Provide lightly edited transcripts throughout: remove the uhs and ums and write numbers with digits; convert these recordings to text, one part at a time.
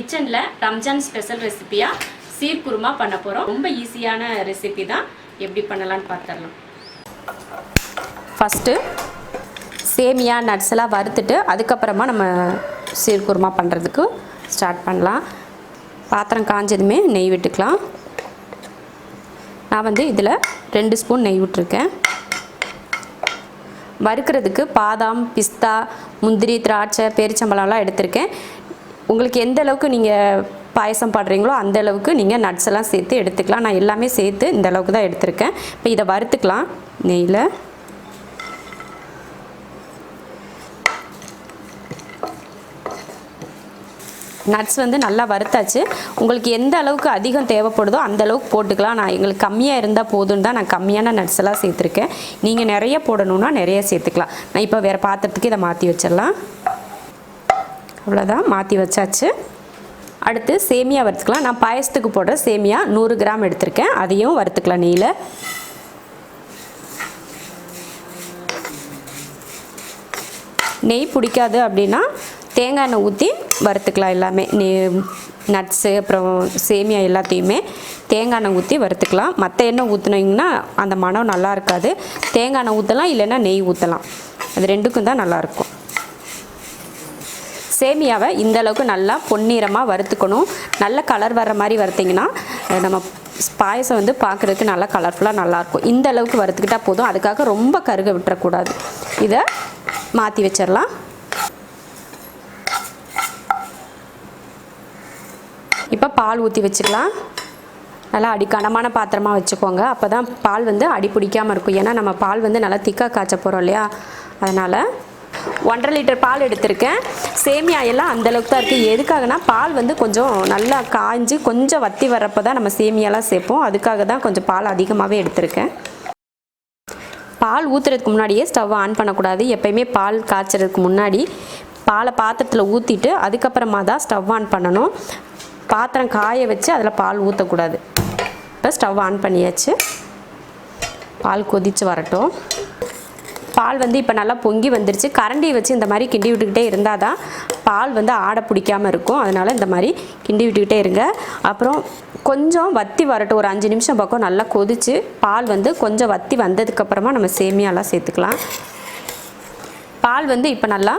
கிச்சனில் ரம்ஜான் ஸ்பெஷல் ரெசிபியாக சீர் குருமா பண்ண போகிறோம். ரொம்ப ஈஸியான ரெசிபி தான். எப்படி பண்ணலான்னு பார்த்துடலாம். ஃபஸ்ட்டு சேமியா நட்ஸ் எல்லாம் வறுத்துட்டு அதுக்கப்புறமா நம்ம சீர் குருமா பண்ணுறதுக்கு ஸ்டார்ட் பண்ணலாம். பாத்திரம் காஞ்சதுமே நெய் விட்டுக்கலாம். நான் இதில் 2 ஸ்பூன் நெய் விட்டுருக்கேன். வறுக்கிறதுக்கு பாதாம், பிஸ்தா, முந்திரி, திராட்சை, பேரிச்சம்பழம்லாம் எடுத்திருக்கேன். உங்களுக்கு எந்த அளவுக்கு நீங்கள் பாயசம் பாடுறீங்களோ அந்த அளவுக்கு நீங்கள் நட்ஸ் எல்லாம் சேர்த்து எடுத்துக்கலாம். நான் எல்லாமே சேர்த்து இந்த அளவுக்கு தான் எடுத்திருக்கேன். இப்போ இதை வறுத்துக்கலாம் நெய்யில். நட்ஸ் நல்லா வறுத்தாச்சு. உங்களுக்கு எந்த அளவுக்கு அதிகம் தேவைப்படுதோ அந்த அளவுக்கு போட்டுக்கலாம். நான் எங்களுக்கு கம்மியாக இருந்தால் போதுன்னு தான் நான் கம்மியான நட்ஸ் எல்லாம் சேர்த்துருக்கேன். நீங்கள் நிறைய போடணுன்னா நிறைய சேர்த்துக்கலாம். நான் இப்போ வேறு பாத்திரத்துக்கு இதை மாற்றி வச்சிடலாம். அவ்வளோதான், மாற்றி வச்சாச்சு. அடுத்து சேமியா வறுத்துக்கலாம். நான் பாயசத்துக்கு போடுற சேமியா 100 கிராம் எடுத்திருக்கேன். அதையும் வறுத்துக்கலாம் நெய்யில். நெய் பிடிக்காது அப்படின்னா தேங்காய் எண்ணெய் ஊற்றி வறுத்துக்கலாம். எல்லாமே நட்ஸு அப்புறம் சேமியா எல்லாத்தையுமே தேங்காய் எண்ணெய் ஊற்றி வறுத்துக்கலாம். மற்ற எண்ணெய் ஊற்றுனீங்கன்னா அந்த மனம் நல்லா இருக்காது. தேங்காய் எண்ணெய் ஊற்றலாம், இல்லைன்னா நெய் ஊற்றலாம். அது ரெண்டுக்கும் தான் நல்லாயிருக்கும். சேமியாவை இந்த அளவுக்கு நல்லா பொன்னிறமாக வறுத்துக்கணும். நல்ல கலர் வர்ற மாதிரி வறுத்திங்கன்னா நம்ம பாயசம் பார்க்குறதுக்கு நல்லா கலர்ஃபுல்லாக நல்லாயிருக்கும். இந்த அளவுக்கு வறுத்துக்கிட்டால் போதும். அதுக்காக ரொம்ப கருக விட்டுறக்கூடாது. இதை மாற்றி வச்சிடலாம். இப்போ பால் ஊற்றி வச்சுக்கலாம். நல்லா கனமான பாத்திரமாக வச்சுக்கோங்க. அப்போ தான் பால் அடி பிடிக்காமல் இருக்கும். ஏன்னா நம்ம பால் நல்லா திக்காக காய்ச்ச போகிறோம் இல்லையா, அதனால் 1.5 லிட்டர் பால் எடுத்திருக்கேன். சேமியா எல்லாம் அந்தளவுக்கு தான் இருக்குது. எதுக்காகனா பால் கொஞ்சம் நல்லா காய்ஞ்சி கொஞ்சம் வற்றி வர்றப்போ தான் நம்ம சேமியாலாம் சேர்ப்போம். அதுக்காக தான் கொஞ்சம் பால் அதிகமாகவே எடுத்திருக்கேன். பால் ஊற்றுறதுக்கு முன்னாடியே ஸ்டவ் ஆன் பண்ணக்கூடாது. எப்போயுமே பால் காய்ச்சறதுக்கு முன்னாடி பாலை பாத்திரத்தில் ஊற்றிட்டு அதுக்கப்புறமா தான் ஸ்டவ் ஆன் பண்ணணும். பாத்திரம் காய வச்சு அதில் பால் ஊற்றக்கூடாது. இப்போ ஸ்டவ் ஆன் பண்ணியாச்சு. பால் கொதித்து வரட்டும். பால் இப்போ நல்லா பொங்கி வந்துருச்சு. கரண்டியை வச்சு இந்த மாதிரி கிண்டி விட்டுக்கிட்டே இருந்தால் தான் பால் ஆடை பிடிக்காமல் இருக்கும். அதனால் இந்த மாதிரி கிண்டி விட்டுக்கிட்டே இருங்க. அப்புறம் கொஞ்சம் வற்றி வரட்டும். ஒரு 5 நிமிஷம் பக்கம் நல்லா கொதித்து பால் கொஞ்சம் வற்றி வந்ததுக்கப்புறமா நம்ம சேமியாலாம் சேர்த்துக்கலாம். பால் இப்போ நல்லா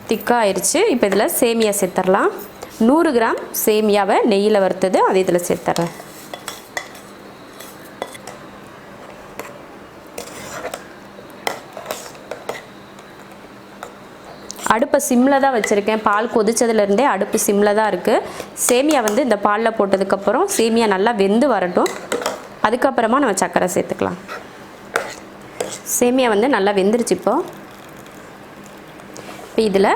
திக்காக ஆயிடுச்சு. இப்போ இதில் சேமியா சேர்த்துடலாம். 100 கிராம் சேமியாவை நெய்யில் வறுத்தது அது இதில் சேர்த்துட்றேன். அடுப்பை சிம்மில் தான் வச்சுருக்கேன். பால் கொதிச்சதுலேருந்தே அடுப்பு சிம்மில் தான் இருக்குது. சேமியா இந்த பாலில் போட்டதுக்கப்புறம் சேமியா நல்லா வெந்து வரட்டும். அதுக்கப்புறமா நம்ம சர்க்கரை சேர்த்துக்கலாம். சேமியா நல்லா வெந்துருச்சு. இப்போ இதில்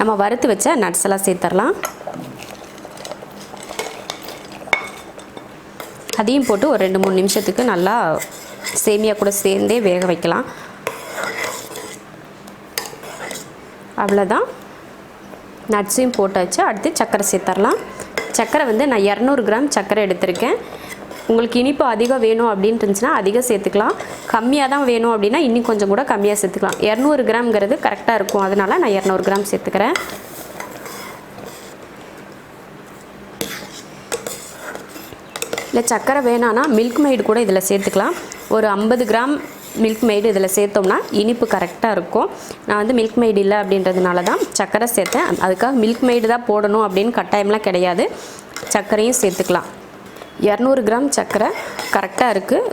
நம்ம வறுத்து வச்ச நட்ஸ் எல்லாம் சேர்த்துடலாம். அதையும் போட்டு ஒரு 2-3 நிமிஷத்துக்கு நல்லா சேமியா கூட சேர்ந்தே வேக வைக்கலாம். அவ்வளோதான், நட்ஸையும் போட்டாச்சு. அடுத்து சர்க்கரை சேர்த்துடலாம். சர்க்கரை நான் 200 கிராம் சர்க்கரை எடுத்திருக்கேன். உங்களுக்கு இனிப்பு அதிகம் வேணும் அப்படின்னு இருந்துச்சுன்னா அதிகம் சேர்த்துக்கலாம். கம்மியாக தான் வேணும் அப்படின்னா இன்னும் கொஞ்சம் கூட கம்மியாக சேர்த்துக்கலாம். 200 கிராம்ங்கிறது கரெக்டாக இருக்கும். அதனால் நான் 200 கிராம் சேர்த்துக்கிறேன். இல்லை சர்க்கரை வேணான்னா மில்க் மெய்டு கூட இதில் சேர்த்துக்கலாம். ஒரு 50 கிராம் மில்க் மெய்டு இதில் சேர்த்தோம்னா இனிப்பு கரெக்டாக இருக்கும். நான் மில்க் மெய்டு இல்லை அப்படின்றதுனால தான் சர்க்கரை சேர்த்தேன். அதுக்காக மில்க் மெய்டு தான் போடணும் அப்படின்னு கட்டாயம்லாம் கிடையாது. சர்க்கரையும் சேர்த்துக்கலாம். 200 கிராம் சர்க்கரை கரெக்டாக இருக்குது.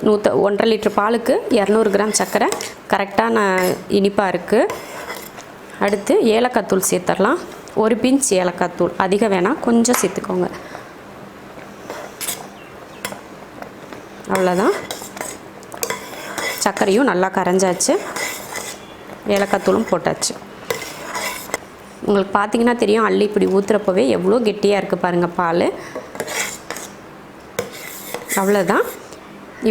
1.5 லிட்டர் பாலுக்கு 200 கிராம் சர்க்கரை கரெக்டான இனிப்பாக இருக்குது. அடுத்து ஏலக்காய் தூள் சேர்த்துடலாம். 1 பிஞ்ச் ஏலக்காய் தூள், அதிகம் வேணாம், கொஞ்சம் சேர்த்துக்கோங்க. அவ்வளோதான், சர்க்கரையும் நல்லா கரைஞ்சாச்சு. ஏலக்காய் தூளும் போட்டாச்சு. உங்களுக்கு பார்த்தீங்கன்னா தெரியும், அள்ளி இப்படி ஊற்றுறப்பவே எவ்வளோ கெட்டியாக இருக்குது பாருங்கள் பால். அவ்வளோதான்.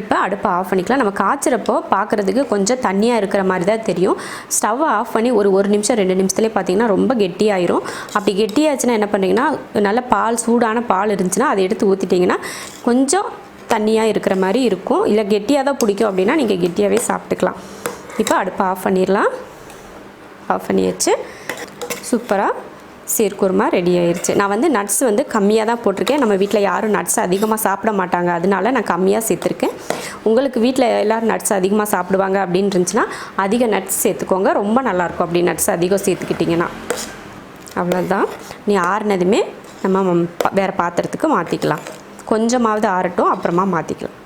இப்போ அடுப்பை ஆஃப் பண்ணிக்கலாம். நம்ம காய்ச்சிறப்போ பார்க்குறதுக்கு கொஞ்சம் தண்ணியாக இருக்கிற மாதிரி தான் தெரியும். ஸ்டவ்வை ஆஃப் பண்ணி ஒரு நிமிஷம் 2 நிமிஷத்துலேயே பார்த்தீங்கன்னா ரொம்ப கெட்டியாயிரும். அப்படி கெட்டியாச்சுன்னா என்ன பண்ணுறீங்கன்னா, நல்ல பால் சூடான பால் இருந்துச்சுன்னா அதை எடுத்து ஊற்றிட்டிங்கன்னா கொஞ்சம் தண்ணியாக இருக்கிற மாதிரி இருக்கும். இல்லை கெட்டியாக தான் பிடிக்கும் அப்படின்னா நீங்கள் கெட்டியாகவே சாப்பிட்டுக்கலாம். இப்போ அடுப்பை ஆஃப் பண்ணிடலாம். ஆஃப் பண்ணியாச்சு. சூப்பராக சீர்குருமா ரெடி ஆயிடுச்சு. நான் வந்து நட்ஸ் வந்து கம்மியாக தான் போட்டிருக்கேன். நம்ம வீட்டில் யாரும் நட்ஸ் அதிகமாக சாப்பிட மாட்டாங்க, அதனால நான் கம்மியாக சேர்த்துருக்கேன். உங்களுக்கு வீட்டில் எல்லோரும் நட்ஸ் அதிகமாக சாப்பிடுவாங்க அப்படின்னு இருந்துச்சுன்னா அதிக நட்ஸ் சேர்த்துக்கோங்க. ரொம்ப நல்லாயிருக்கும் அப்படி நட்ஸ் அதிகம் சேர்த்துக்கிட்டிங்கன்னா. அவ்வளோதான். நீ ஆறுனதுமே நம்ம வேறு பாத்திரத்துக்கு மாற்றிக்கலாம். கொஞ்சமாவது ஆறட்டும், அப்புறமா மாற்றிக்கலாம்.